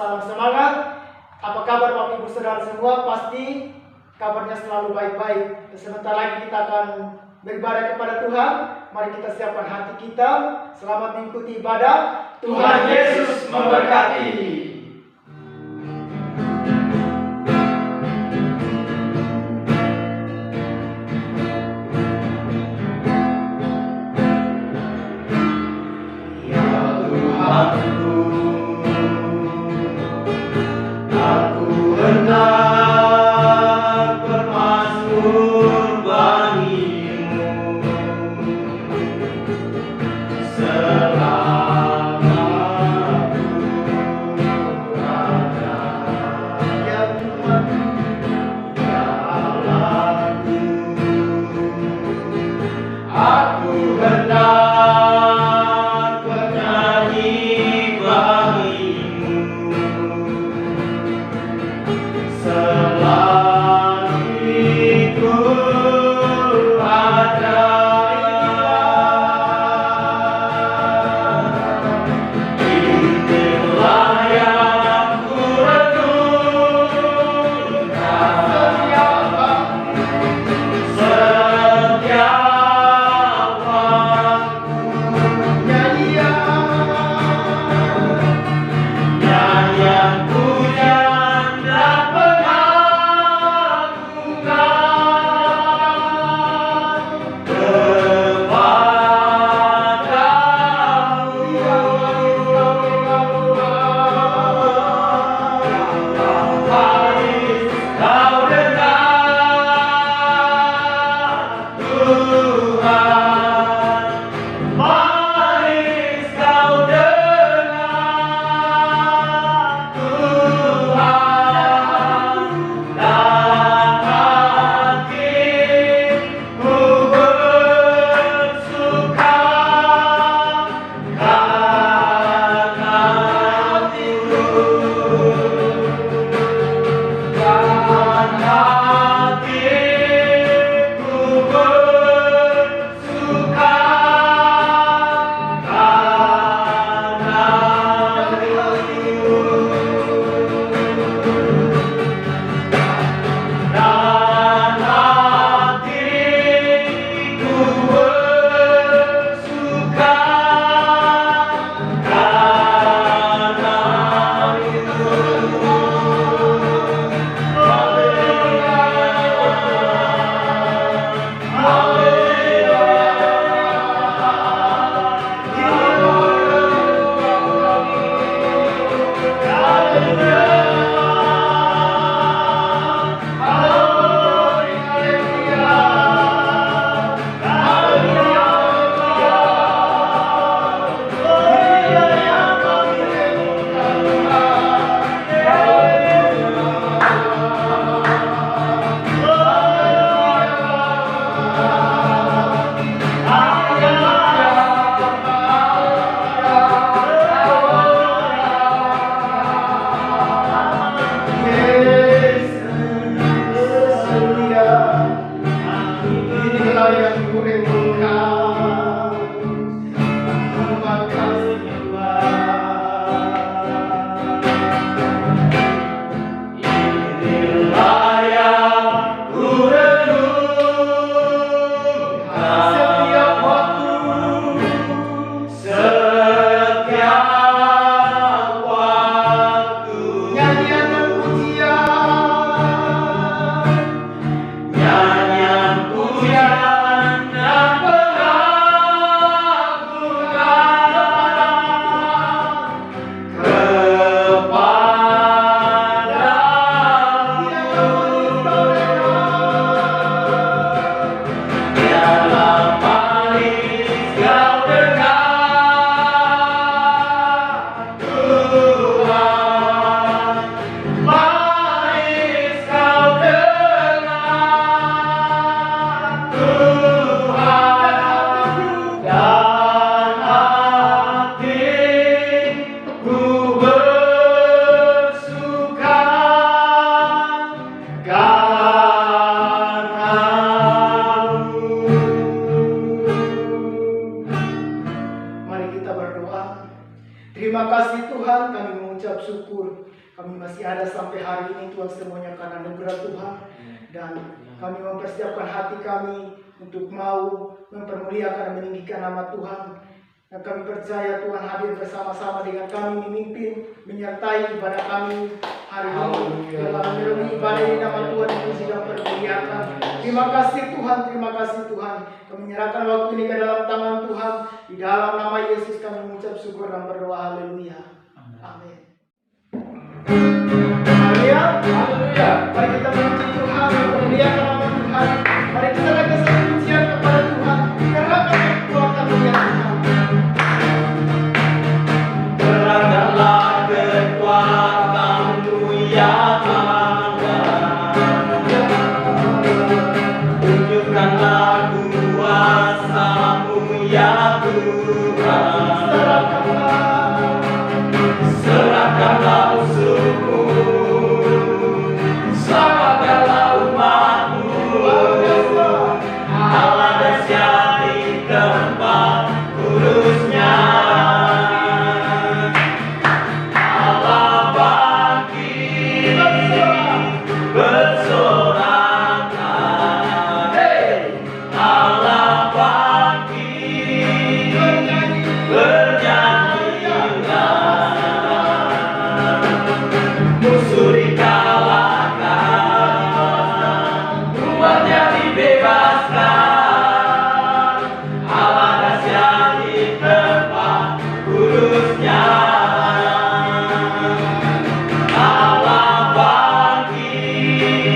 salam semangat. Apa kabar Bapak Ibu Saudara semua? Pasti kabarnya selalu baik-baik. Sebentar lagi kita akan beribadah kepada Tuhan. Mari kita siapkan hati kita. Selamat mengikuti ibadah. Tuhan Yesus memberkati. sampai hari ini Tuhan, semuanya karena anugerah Tuhan. Dan kami mempersiapkan hati kami untuk mau mempermuliakan dan meninggikan nama Tuhan. Dan kami percaya Tuhan hadir bersama-sama dengan kami, memimpin, menyertai ibadah kami hari ini. Dalam menyerupi ibadah ini nama Tuhan yang sedang permuliakan. Terima kasih Tuhan, terima kasih Tuhan. Kami menyerahkan waktu ini ke dalam tangan Tuhan. Di dalam nama Yesus kami mengucap syukur dan berdoa. Haleluya. Amin. Haleluya. Haleluya. Mari kita memuji Tuhan, memuliakan nama Tuhan. Mari kita lakukan satu pujian kepada Tuhan. Kerahkan kekuatan Tuhan. Kerahkanlah kekuatan-Mu ya Allah. Tunjukkanlah kuasa-Mu ya Tuhan. Serahkanlah musuhmu, selamatkanlah umat-Mu. Allah dahsyat di tempat kudusnya. Allah bangkit bersorangan. Allah bangkit bernyanyilah. Musuh dikalahkan, umatnya dibebaskan. Allah dahsyat di tempat kudusnya. Allah bangkit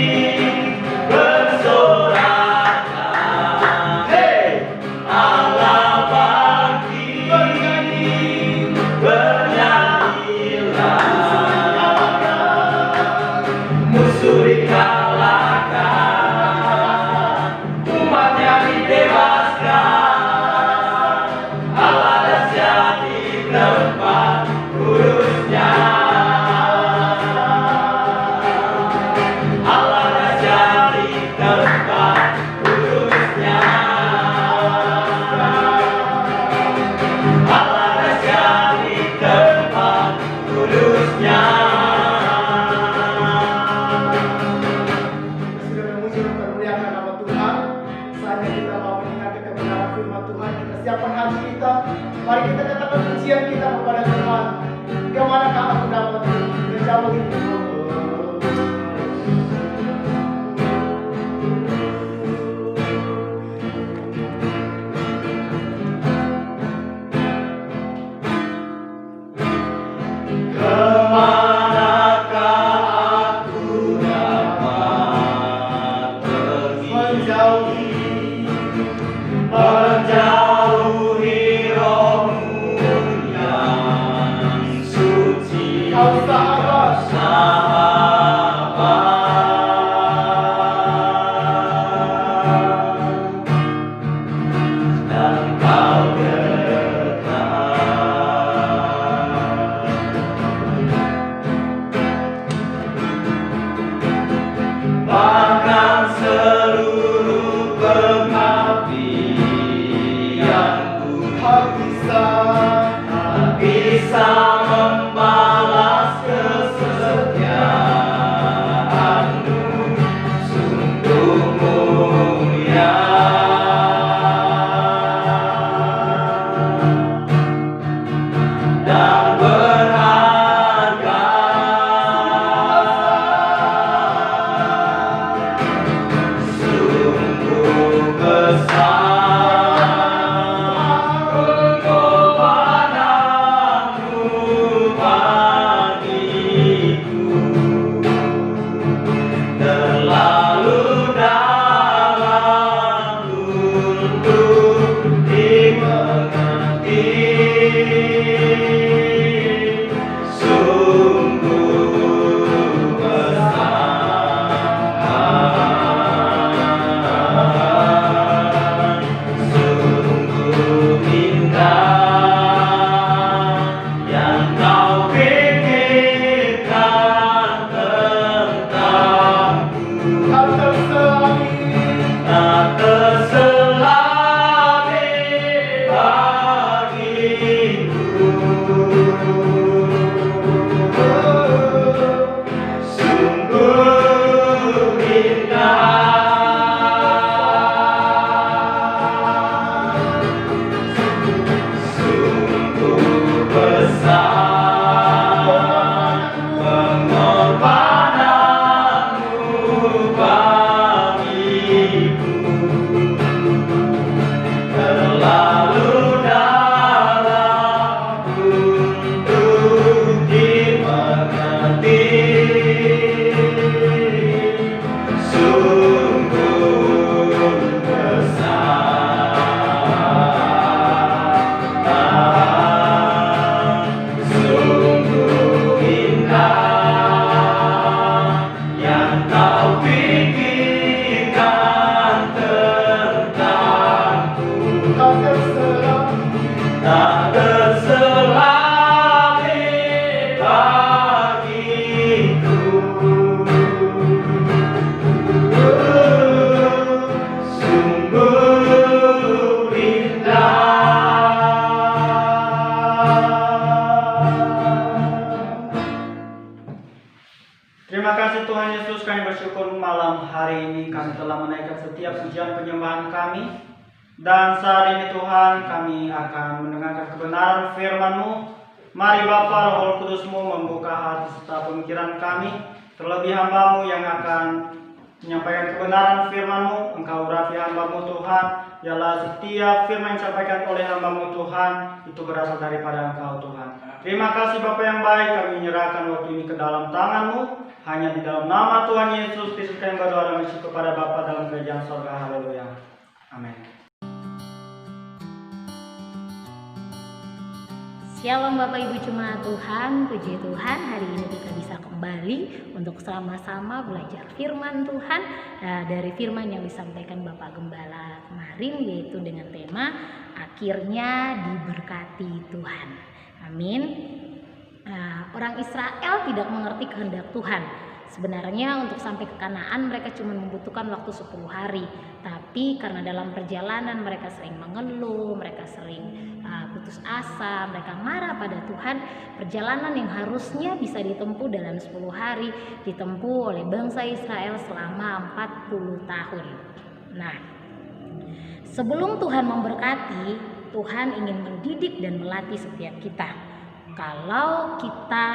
Tuhan Yesus, kami bersyukur malam hari ini kami telah menaikkan setiap pujian penyembahan kami. Dan saat ini Tuhan, kami akan mendengarkan kebenaran firman-Mu. Mari Bapa, Roh Kudus-Mu membuka hati serta pemikiran kami. Terlebih hamba-Mu yang akan menyampaikan kebenaran firman-Mu. Engkau urapi hamba-Mu Tuhan. Ialah setiap firman yang disampaikan oleh hamba-Mu Tuhan, itu berasal daripada Engkau Tuhan. Terima kasih Bapa yang baik, kami menyerahkan waktu ini ke dalam tangan-Mu. Hanya di dalam nama Tuhan Yesus Kristus kami berdoa dan bersyukur kepada Bapa dalam kerajaan sorga. Haleluya. Amin. Shalom Bapak Ibu Jemaat Tuhan, puji Tuhan, hari ini kita bisa kembali untuk sama-sama belajar firman Tuhan dari firman yang disampaikan Bapak Gembala kemarin, yaitu dengan tema akhirnya diberkati Tuhan. Amin. Orang Israel tidak mengerti kehendak Tuhan. Sebenarnya untuk sampai ke Kanaan mereka cuma membutuhkan waktu 10 hari. Tapi karena dalam perjalanan mereka sering mengeluh, mereka sering putus asa, mereka marah pada Tuhan. Perjalanan yang harusnya bisa ditempuh dalam 10 hari ditempuh oleh bangsa Israel selama 40 tahun. Nah, sebelum Tuhan memberkati, Tuhan ingin mendidik dan melatih setiap kita. Kalau kita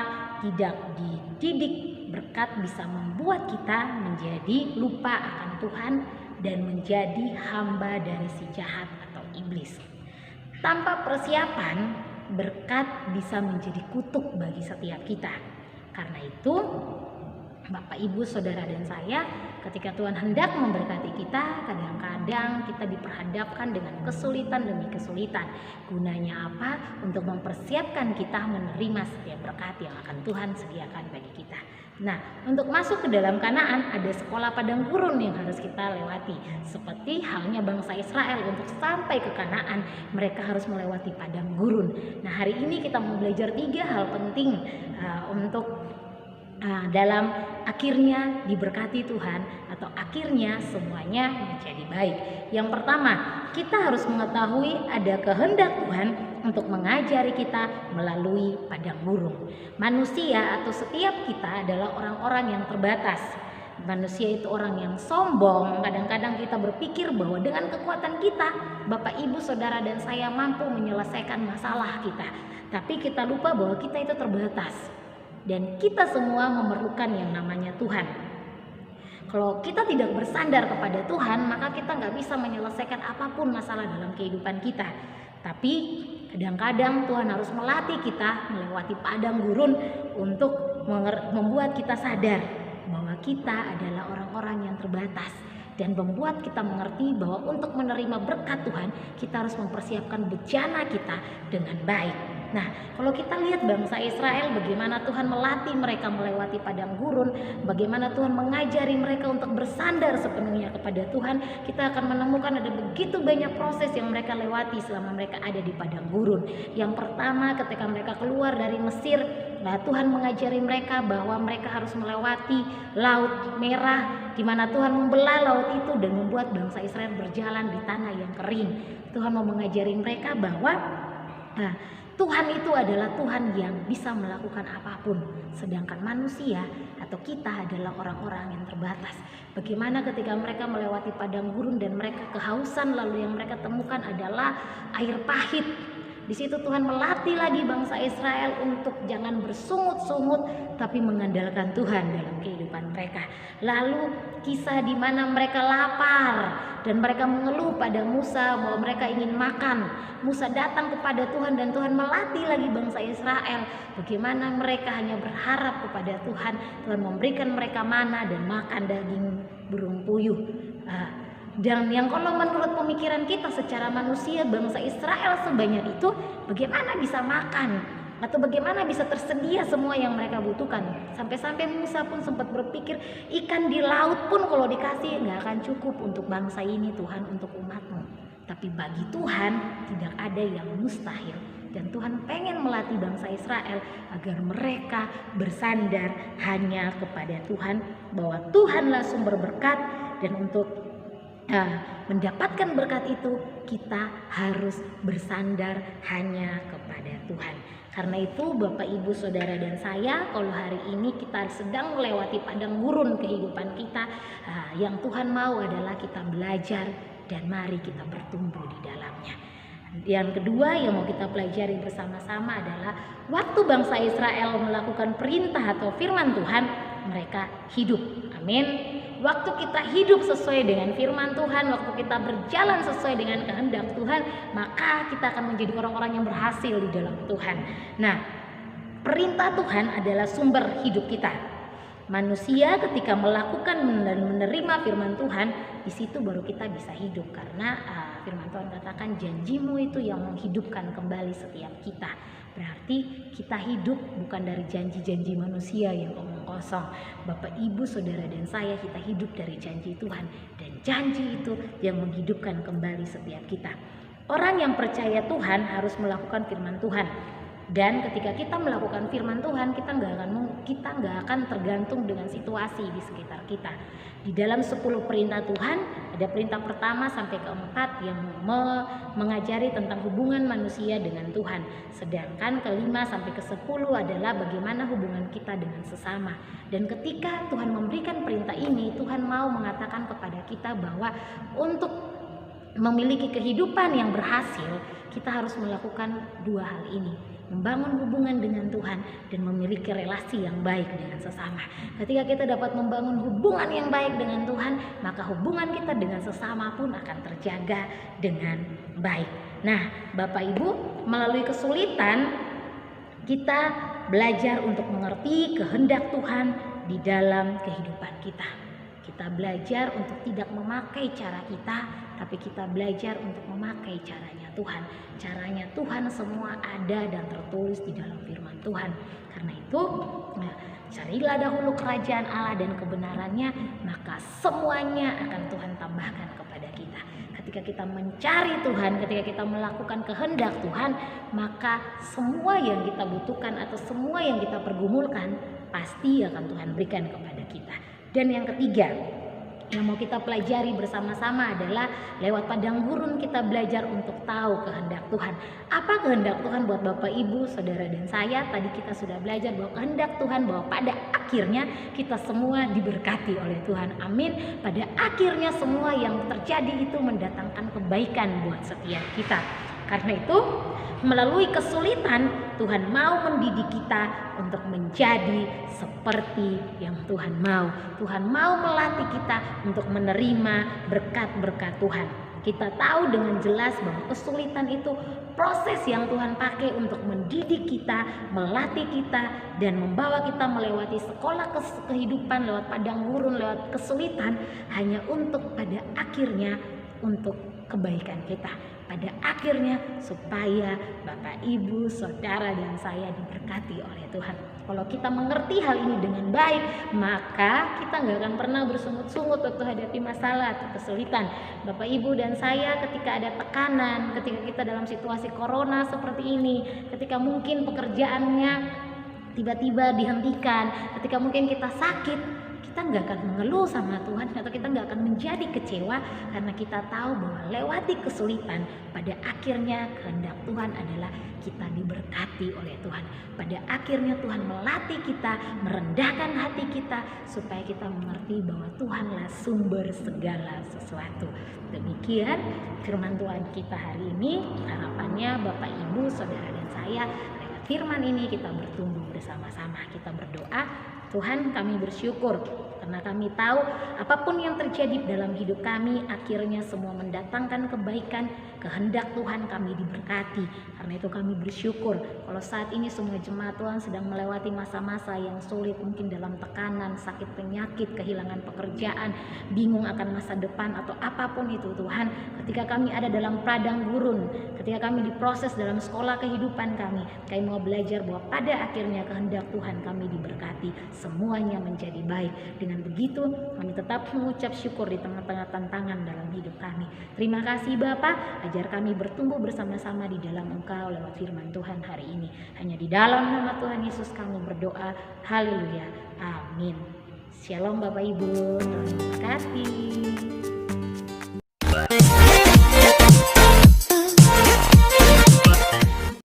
tidak dididik, berkat bisa membuat kita menjadi lupa akan Tuhan dan menjadi hamba dari si jahat atau iblis. Tanpa persiapan, berkat bisa menjadi kutuk bagi setiap kita. Karena itu, Bapak, Ibu, Saudara, dan saya, ketika Tuhan hendak memberkati kita, kadang-kadang kita diperhadapkan dengan kesulitan demi kesulitan. Gunanya apa? Untuk mempersiapkan kita menerima setiap berkat yang akan Tuhan sediakan bagi kita. Nah, untuk masuk ke dalam Kanaan ada sekolah padang gurun yang harus kita lewati. Seperti halnya bangsa Israel, untuk sampai ke Kanaan mereka harus melewati padang gurun. Nah, hari ini kita mau belajar 3 hal penting untuk dalam akhirnya diberkati Tuhan atau akhirnya semuanya menjadi baik. Yang pertama, kita harus mengetahui ada kehendak Tuhan untuk mengajari kita melalui padang gurun. Manusia atau setiap kita adalah orang-orang yang terbatas. Manusia itu orang yang sombong. Kadang-kadang kita berpikir bahwa dengan kekuatan kita, Bapak, Ibu, Saudara, dan saya mampu menyelesaikan masalah kita. Tapi kita lupa bahwa kita itu terbatas. Dan kita semua memerlukan yang namanya Tuhan. Kalau kita tidak bersandar kepada Tuhan, maka kita nggak bisa menyelesaikan apapun masalah dalam kehidupan kita. Tapi kadang-kadang Tuhan harus melatih kita melewati padang gurun untuk membuat kita sadar bahwa kita adalah orang-orang yang terbatas. Dan membuat kita mengerti bahwa untuk menerima berkat Tuhan, kita harus mempersiapkan bejana kita dengan baik. Nah, kalau kita lihat bangsa Israel, bagaimana Tuhan melatih mereka melewati padang gurun, bagaimana Tuhan mengajari mereka untuk bersandar sepenuhnya kepada Tuhan, kita akan menemukan ada begitu banyak proses yang mereka lewati selama mereka ada di padang gurun. Yang pertama, ketika mereka keluar dari Mesir, Tuhan mengajari mereka bahwa mereka harus melewati Laut Merah, di mana Tuhan membelah laut itu dan membuat bangsa Israel berjalan di tanah yang kering. Tuhan mau mengajari mereka bahwa Tuhan itu adalah Tuhan yang bisa melakukan apapun. Sedangkan manusia atau kita adalah orang-orang yang terbatas. Bagaimana ketika mereka melewati padang gurun dan mereka kehausan, lalu yang mereka temukan adalah air pahit. Di situ Tuhan melatih lagi bangsa Israel untuk jangan bersungut-sungut, tapi mengandalkan Tuhan dalam kehidupan mereka. Lalu kisah di mana mereka lapar dan mereka mengeluh pada Musa bahwa mereka ingin makan. Musa datang kepada Tuhan dan Tuhan melatih lagi bangsa Israel bagaimana mereka hanya berharap kepada Tuhan. Tuhan memberikan mereka mana dan makan daging burung puyuh. Dan yang kalau menurut pemikiran kita secara manusia, bangsa Israel sebanyak itu bagaimana bisa makan atau bagaimana bisa tersedia semua yang mereka butuhkan. Sampai-sampai Musa pun sempat berpikir, ikan di laut pun kalau dikasih nggak akan cukup untuk bangsa ini Tuhan, untuk umatmu. Tapi bagi Tuhan tidak ada yang mustahil. Dan Tuhan pengen melatih bangsa Israel agar mereka bersandar hanya kepada Tuhan, bahwa Tuhanlah sumber berkat. Dan untuk mendapatkan berkat itu, kita harus bersandar hanya kepada Tuhan. Karena itu Bapak, Ibu, Saudara dan saya, kalau hari ini kita sedang melewati padang gurun kehidupan kita, yang Tuhan mau adalah kita belajar dan mari kita bertumbuh di dalamnya. Yang kedua yang mau kita pelajari bersama-sama adalah waktu bangsa Israel melakukan perintah atau firman Tuhan, mereka hidup. Amin. Waktu kita hidup sesuai dengan firman Tuhan, waktu kita berjalan sesuai dengan kehendak Tuhan, maka kita akan menjadi orang-orang yang berhasil di dalam Tuhan. Nah, perintah Tuhan adalah sumber hidup kita. Manusia ketika melakukan dan menerima firman Tuhan, di situ baru kita bisa hidup. Karena firman Tuhan katakan janjimu itu yang menghidupkan kembali setiap kita. Berarti kita hidup bukan dari janji-janji manusia yang omong kosong. Bapak, Ibu, Saudara dan saya, kita hidup dari janji Tuhan. Dan janji itu yang menghidupkan kembali setiap kita. Orang yang percaya Tuhan harus melakukan firman Tuhan. Dan ketika kita melakukan firman Tuhan, kita nggak akan tergantung dengan situasi di sekitar kita. Di dalam 10 perintah Tuhan, ada perintah pertama sampai keempat yang mengajari tentang hubungan manusia dengan Tuhan. Sedangkan kelima sampai ke-10 adalah bagaimana hubungan kita dengan sesama. Dan ketika Tuhan memberikan perintah ini, Tuhan mau mengatakan kepada kita bahwa untuk memiliki kehidupan yang berhasil, kita harus melakukan 2 hal ini. Membangun hubungan dengan Tuhan dan memiliki relasi yang baik dengan sesama. Ketika kita dapat membangun hubungan yang baik dengan Tuhan, maka hubungan kita dengan sesama pun akan terjaga dengan baik. Nah, Bapak Ibu, melalui kesulitan kita belajar untuk mengerti kehendak Tuhan di dalam kehidupan kita. Kita belajar untuk tidak memakai cara kita, tapi kita belajar untuk memakai caranya Tuhan. Caranya Tuhan semua ada dan tertulis di dalam firman Tuhan. Karena itu, carilah dahulu kerajaan Allah dan kebenarannya, maka semuanya akan Tuhan tambahkan kepada kita. Ketika kita mencari Tuhan, ketika kita melakukan kehendak Tuhan, maka semua yang kita butuhkan atau semua yang kita pergumulkan pasti akan Tuhan berikan kepada kita. Dan yang ketiga yang mau kita pelajari bersama-sama adalah lewat padang gurun kita belajar untuk tahu kehendak Tuhan. Apa kehendak Tuhan buat Bapak, Ibu, Saudara dan saya? Tadi kita sudah belajar bahwa kehendak Tuhan bahwa pada akhirnya kita semua diberkati oleh Tuhan. Amin. Pada akhirnya semua yang terjadi itu mendatangkan kebaikan buat setiap kita. Karena itu, melalui kesulitan Tuhan mau mendidik kita untuk menjadi seperti yang Tuhan mau. Tuhan mau melatih kita untuk menerima berkat-berkat Tuhan. Kita tahu dengan jelas bahwa kesulitan itu proses yang Tuhan pakai untuk mendidik kita, melatih kita, dan membawa kita melewati sekolah kehidupan lewat padang gurun, lewat kesulitan, hanya untuk pada akhirnya untuk kebaikan kita. Pada akhirnya supaya Bapak, Ibu, Saudara dan saya diberkati oleh Tuhan. Kalau kita mengerti hal ini dengan baik, maka kita nggak akan pernah bersungut-sungut waktu hadapi masalah atau kesulitan. Bapak, Ibu dan saya ketika ada tekanan, ketika kita dalam situasi corona seperti ini, ketika mungkin pekerjaannya tiba-tiba dihentikan, ketika mungkin kita sakit, kita nggak akan mengeluh sama Tuhan atau kita nggak akan menjadi kecewa karena kita tahu bahwa lewati kesulitan pada akhirnya kehendak Tuhan adalah kita diberkati oleh Tuhan. Pada akhirnya Tuhan melatih kita, merendahkan hati kita supaya kita mengerti bahwa Tuhanlah sumber segala sesuatu. Demikian firman Tuhan kita hari ini. Harapannya Bapak, Ibu, Saudara dan saya lewat firman ini kita bertumbuh bersama-sama. Kita berdoa, Tuhan, kami bersyukur karena kami tahu apapun yang terjadi dalam hidup kami akhirnya semua mendatangkan kebaikan. Kehendak Tuhan kami diberkati. Karena itu kami bersyukur kalau saat ini semua jemaat Tuhan sedang melewati masa-masa yang sulit, mungkin dalam tekanan, sakit penyakit, kehilangan pekerjaan, bingung akan masa depan atau apapun itu Tuhan. Ketika kami ada dalam padang gurun, ketika kami diproses dalam sekolah kehidupan kami mau belajar bahwa pada akhirnya kehendak Tuhan kami diberkati. Semuanya menjadi baik. Dengan begitu kami tetap mengucap syukur di tengah-tengah tantangan dalam hidup kami. Terima kasih Bapa, ajar kami bertumbuh bersama-sama di dalam Engkau lewat firman Tuhan hari ini. Hanya di dalam nama Tuhan Yesus kami berdoa. Haleluya. Amin. Shalom Bapak Ibu, Tuhan memberkati.